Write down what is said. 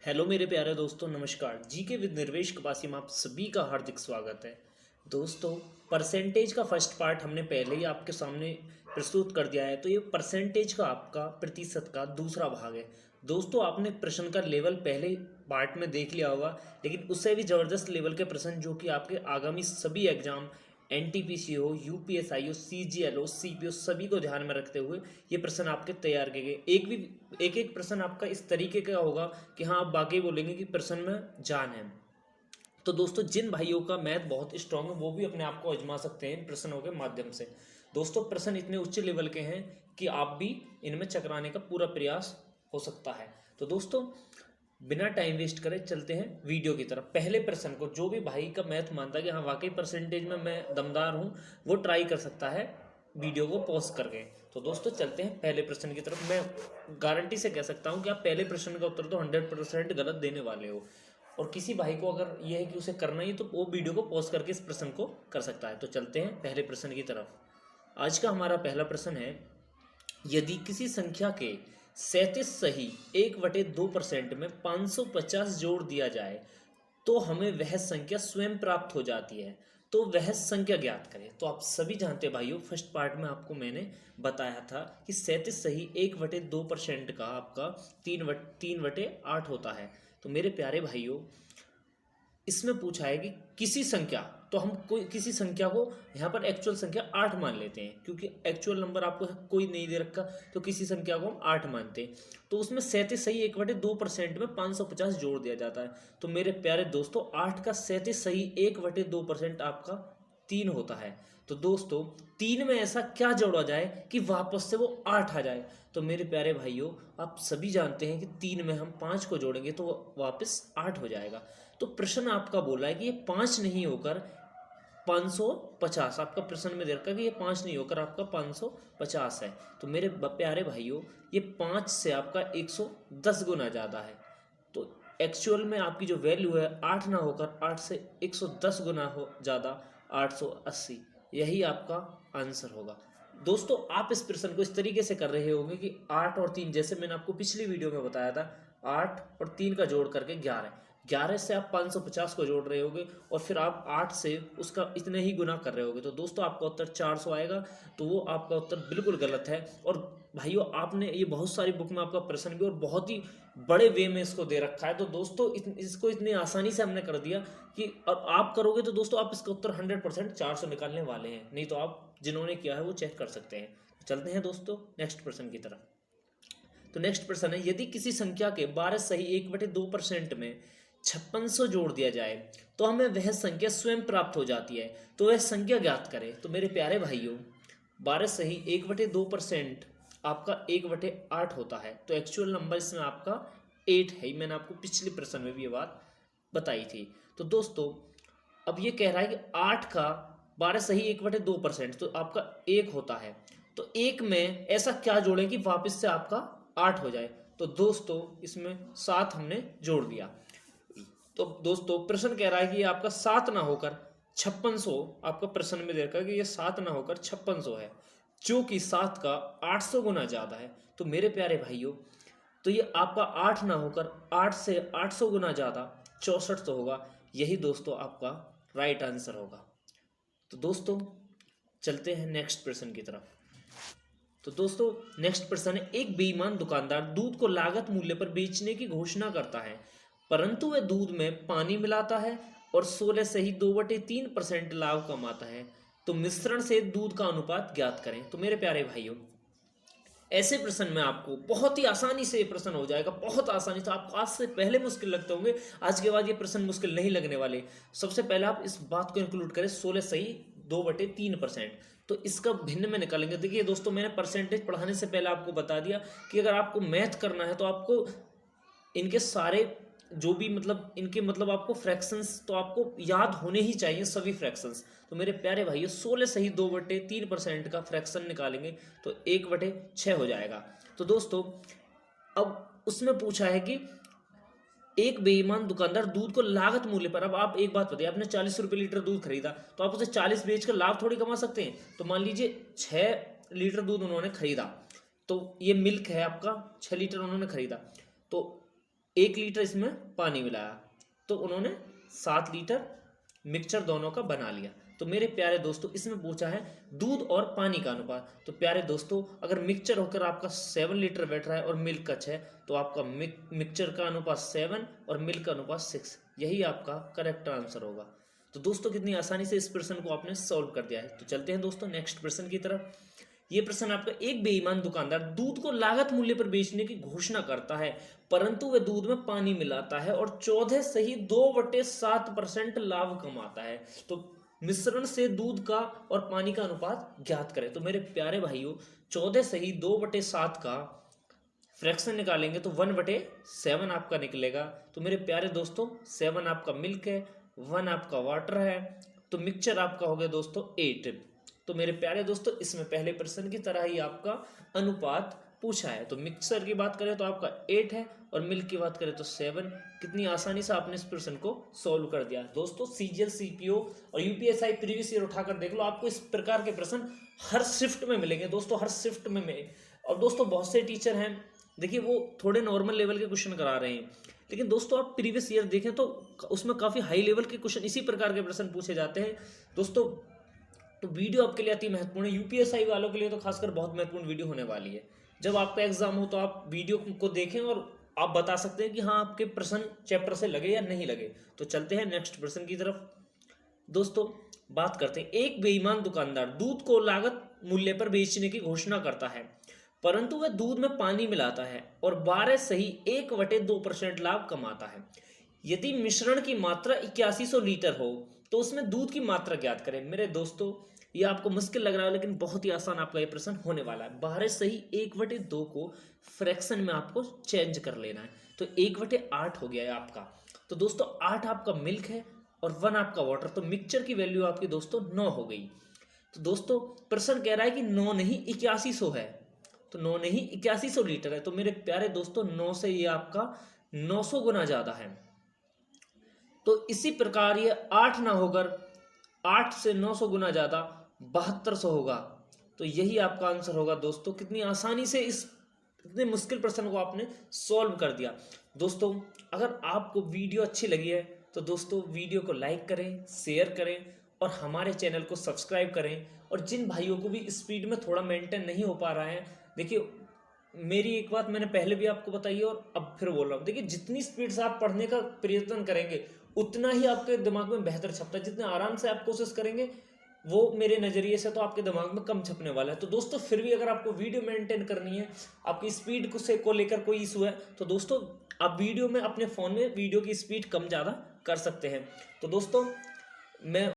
Hello मेरे प्यारे दोस्तों, नमस्कार। जीके विद निर्वेश कपासी में आप सभी का हार्दिक स्वागत है। दोस्तों, परसेंटेज का फर्स्ट पार्ट हमने पहले ही आपके सामने प्रस्तुत कर दिया है। तो ये परसेंटेज का आपका प्रतिशत का दूसरा भाग है। दोस्तों, आपने प्रश्न का लेवल पहले पार्ट में देख लिया होगा, लेकिन उससे भी ज़बरदस्त लेवल के प्रश्न जो कि आपके आगामी सभी एग्जाम एनटीपीसी हो, यूपीएसआई हो, सीजीएल हो, सीपीओ सभी को ध्यान में रखते हुए ये प्रश्न आपके तैयार किए गए। एक एक प्रश्न आपका इस तरीके का होगा कि हाँ, आप बाकी बोलेंगे कि प्रश्न में जान है। तो दोस्तों, जिन भाइयों का मैथ बहुत स्ट्रांग है वो भी अपने आप को आजमा सकते हैं इन प्रश्नों के माध्यम से। दोस्तों, प्रश्न इतने उच्च लेवल के हैं कि आप भी इनमें चकराने का पूरा प्रयास हो सकता है। तो दोस्तों, बिना टाइम वेस्ट करे चलते हैं वीडियो की तरफ। पहले प्रश्न को जो भी भाई का मैथ मानता है कि हाँ वाकई परसेंटेज में मैं दमदार हूँ, वो ट्राई कर सकता है वीडियो को पॉज करके। तो दोस्तों, चलते हैं पहले प्रश्न की तरफ। मैं गारंटी से कह सकता हूँ कि आप पहले प्रश्न का उत्तर तो 100% गलत देने वाले हो। और किसी भाई को अगर ये है कि उसे करना ही, तो वो वीडियो को पॉज करके इस प्रश्न को कर सकता है। तो चलते हैं पहले प्रश्न की तरफ। आज का हमारा पहला प्रश्न है, यदि किसी संख्या के 37 सही 1/2% में 550 जोड़ दिया जाए तो हमें वह संख्या स्वयं प्राप्त हो जाती है, तो वह संख्या ज्ञात करें। तो आप सभी जानते हैं भाइयों, फर्स्ट पार्ट में आपको मैंने बताया था कि 37 सही 1/2% का आपका 3/8 होता है। तो मेरे प्यारे भाइयों, इसमें पूछा है कि किसी संख्या, तो हम कोई किसी संख्या को यहाँ पर एक्चुअल संख्या 8 मान लेते हैं, क्योंकि एक्चुअल नंबर आपको कोई नहीं दे रखा। तो किसी संख्या को हम 8 मानते हैं। तो उसमें 37 सही 1/2% में 550 जोड़ दिया जाता है। तो मेरे प्यारे दोस्तों, 8 का 37 सही 1/2% आपका 3 होता है। तो दोस्तों, 3 में ऐसा क्या जोड़ा जाए कि वापस से वो 8 आ जाए। तो मेरे प्यारे भाइयों, आप सभी जानते हैं कि 3 में हम 5 को जोड़ेंगे तो वो वापस 8 हो जाएगा। तो प्रश्न आपका बोला है कि ये 5 नहीं होकर 550, आपका प्रश्न में दे रखा है कि ये 5 नहीं होकर आपका 550 है। तो मेरे प्यारे भाइयों, ये 5 से आपका 110 गुना ज़्यादा है। तो एक्चुअल में आपकी जो वैल्यू है 8 ना होकर 8 से 110 गुना हो ज़्यादा, 880, यही आपका आंसर होगा। दोस्तों, आप इस प्रश्न को इस तरीके से कर रहे होंगे कि 8 और 3, जैसे मैंने आपको पिछली वीडियो में बताया था, 8 और 3 का जोड़ करके 11, 11 से आप 550 को जोड़ रहे होगे और फिर आप 8 से उसका इतने ही गुना कर रहे होगे। तो दोस्तों, आपका उत्तर 400 आएगा। तो वो आपका उत्तर बिल्कुल गलत है। और भाइयों, आपने ये बहुत सारी बुक में आपका प्रश्न भी और बहुत ही बड़े वे में इसको दे रखा है। तो दोस्तों, इसको इतनी आसानी से हमने कर दिया कि अब आप करोगे तो दोस्तों आप इसका उत्तर 100% 400 निकालने वाले हैं। नहीं तो आप जिन्होंने किया है वो चेक कर सकते हैं। चलते हैं दोस्तों नेक्स्ट प्रश्न की तरफ। तो नेक्स्ट प्रश्न है, यदि किसी संख्या के 12 सही 1/2% में 5600 जोड़ दिया जाए तो हमें वह संख्या स्वयं प्राप्त हो जाती है, तो वह संख्या ज्ञात करें। तो मेरे प्यारे भाइयों, 12 सही 1/2% आपका 1/8 होता है। तो एक्चुअल नंबर इसमें आपका 8 है। मैंने आपको पिछले प्रश्न में भी ये बात बताई थी। तो दोस्तों, अब ये कह रहा है कि 8 का 12 सही 1/2%, तो आपका 1 होता है। तो 1 में ऐसा क्या जोड़ें कि वापस से आपका 8 हो जाए। तो दोस्तों, इसमें 7 हमने जोड़ दिया। तो दोस्तों, प्रश्न कह रहा है कि ये आपका 7 ना होकर 5600, आपका प्रश्न में देखा कि ये 7 ना होकर 5600 है, जो कि 7 का 800 गुना ज़्यादा है। तो मेरे प्यारे भाइयों, तो ये आपका 8 ना होकर 8 से 800 गुना ज़्यादा 64 तो होगा। यही दोस्तों आपका राइट आंसर होगा। तो दोस्तों, चलते हैं नेक्स्ट प्रश्न की तरफ। तो दोस्तों, नेक्स्ट प्रश्न है, एक बेईमान दुकानदार दूध को लागत मूल्य पर बेचने की घोषणा करता है, परंतु वह दूध में पानी मिलाता है और 16 से ही 2/3% लाभ कमाता है। तो मिश्रण से दूध का अनुपात ज्ञात करें। तो मेरे प्यारे भाइयों, ऐसे प्रश्न में आपको बहुत ही आसानी से ये प्रश्न हो जाएगा, बहुत आसानी से। आपको आज से पहले मुश्किल लगते होंगे, आज के बाद ये प्रश्न मुश्किल नहीं लगने वाले। सबसे पहले आप इस बात को इंक्लूड करें, 16 सही 2/3%। तो इसका भिन्न में निकालेंगे। देखिए दोस्तों, मैंने परसेंटेज पढ़ाने से पहले आपको बता दिया कि अगर आपको मैथ करना है तो आपको इनके सारे जो भी मतलब इनके मतलब आपको फ्रैक्शंस तो आपको याद होने ही चाहिए, सभी फ्रैक्शंस। तो मेरे प्यारे भाइयों, 16 सही 2/3% का फ्रैक्शन निकालेंगे तो 1/6 हो जाएगा। तो दोस्तों, अब उसमें पूछा है कि एक बेईमान दुकानदार दूध को लागत मूल्य पर, अब आप एक बात बताइए, आपने 40 रुपये लीटर दूध खरीदा, तो आप उसे 40 बेच कर लाभ थोड़ी कमा सकते हैं। तो मान लीजिए 6 लीटर दूध उन्होंने खरीदा, तो ये मिल्क है आपका, 6 लीटर उन्होंने खरीदा। तो 1 लीटर इसमें पानी मिलाया, तो उन्होंने 7 लीटर मिक्सचर दोनों का बना लिया। तो मेरे प्यारे दोस्तों, इसमें पूछा है दूध और पानी का अनुपात। तो प्यारे दोस्तों, अगर मिक्सचर होकर आपका 7 लीटर बैठ रहा है और मिल्क का 6, तो आपका मिक्सचर का अनुपात 7 और मिल्क का अनुपात 6, यही आपका करेक्ट आंसर होगा। तो दोस्तों, कितनी आसानी से इस प्रश्न को आपने सॉल्व कर दिया है। तो चलते हैं दोस्तों नेक्स्ट प्रश्न की तरफ। ये प्रश्न आपका, एक बेईमान दुकानदार दूध को लागत मूल्य पर बेचने की घोषणा करता है, परंतु वह दूध में पानी मिलाता है और 14 सही 2/7% लाभ कमाता है। तो मिश्रण से दूध का और पानी का अनुपात ज्ञात करें। तो मेरे प्यारे भाइयों, 14 सही 2/7 का फ्रैक्शन निकालेंगे तो 1/7 आपका निकलेगा। तो मेरे प्यारे दोस्तों, 7 आपका मिल्क है, 1 आपका वाटर है, तो मिक्सचर आपका हो गया दोस्तों 8। तो मेरे प्यारे दोस्तों, इसमें पहले प्रश्न की तरह ही आपका अनुपात पूछा है। तो मिक्सचर की बात करें तो आपका 8 है और मिल्क की बात करें तो 7। कितनी आसानी से आपने इस प्रश्न को सॉल्व कर दिया। दोस्तों, सीजीएल, सीपीओ और यूपीएसआई प्रीवियस ईयर उठाकर देख लो, आपको इस प्रकार के प्रश्न हर शिफ्ट में मिलेंगे दोस्तों, हर शिफ्ट में और दोस्तों बहुत से टीचर हैं, देखिए वो थोड़े नॉर्मल लेवल के क्वेश्चन करा रहे हैं, लेकिन दोस्तों आप प्रीवियस ईयर देखें तो उसमें काफ़ी हाई लेवल के क्वेश्चन, इसी प्रकार के प्रश्न पूछे जाते हैं दोस्तों। तो वीडियो आपके लिए अति महत्वपूर्ण है, यूपीएसआई वालों के लिए तो खासकर बहुत महत्वपूर्ण वीडियो होने वाली है। जब आपका एग्जाम हो तो आप वीडियो को देखें और आप बता सकते हैं कि हाँ आपके प्रश्न चैप्टर से लगे या नहीं लगे। तो चलते हैं नेक्स्ट प्रश्न की तरफ। दोस्तों बात करते हैं, एक बेईमान दुकानदार दूध को लागत मूल्य पर बेचने की घोषणा करता है, परंतु वह दूध में पानी मिलाता है और 12 सही 1/2% लाभ कमाता है। यदि मिश्रण की मात्रा 8100 लीटर हो तो उसमें दूध की मात्रा ज्ञात करें। मेरे दोस्तों, ये आपको मुश्किल लग रहा है, लेकिन बहुत ही आसान आपका ये प्रश्न होने वाला है। 12 सही 1/2 को फ्रैक्शन में आपको चेंज कर लेना है। तो 1/8 हो गया है आपका। तो दोस्तों 8 आपका मिल्क है और 1 आपका वाटर, तो मिक्सचर की वैल्यू आपकी दोस्तों 9 हो गई। तो दोस्तों प्रश्न कह रहा है कि 9 नहीं 8100 है, तो 9 नहीं 8100 लीटर है। तो मेरे प्यारे दोस्तों 9 से ये आपका 900 गुना ज़्यादा है। तो इसी प्रकार ये 8 ना होकर 8 से 900 गुना ज़्यादा 7200 होगा। तो यही आपका आंसर होगा दोस्तों। कितनी आसानी से इस इतने मुश्किल प्रश्न को आपने सॉल्व कर दिया। दोस्तों अगर आपको वीडियो अच्छी लगी है तो दोस्तों वीडियो को लाइक करें, शेयर करें और हमारे चैनल को सब्सक्राइब करें। और जिन भाइयों को भी स्पीड में थोड़ा मेंटेन नहीं हो पा रहा है, देखिए मेरी एक बात मैंने पहले भी आपको बताई है और अब फिर बोल रहा हूँ, देखिए जितनी स्पीड से आप पढ़ने का प्रयत्न करेंगे उतना ही आपके दिमाग में बेहतर छपता है। जितने आराम से आप कोशिश करेंगे वो मेरे नज़रिए से तो आपके दिमाग में कम छपने वाला है। तो दोस्तों फिर भी अगर आपको वीडियो मेंटेन करनी है, आपकी स्पीड को लेकर कोई इशू है, तो दोस्तों आप वीडियो में अपने फ़ोन में वीडियो की स्पीड कम ज़्यादा कर सकते हैं। तो दोस्तों मैं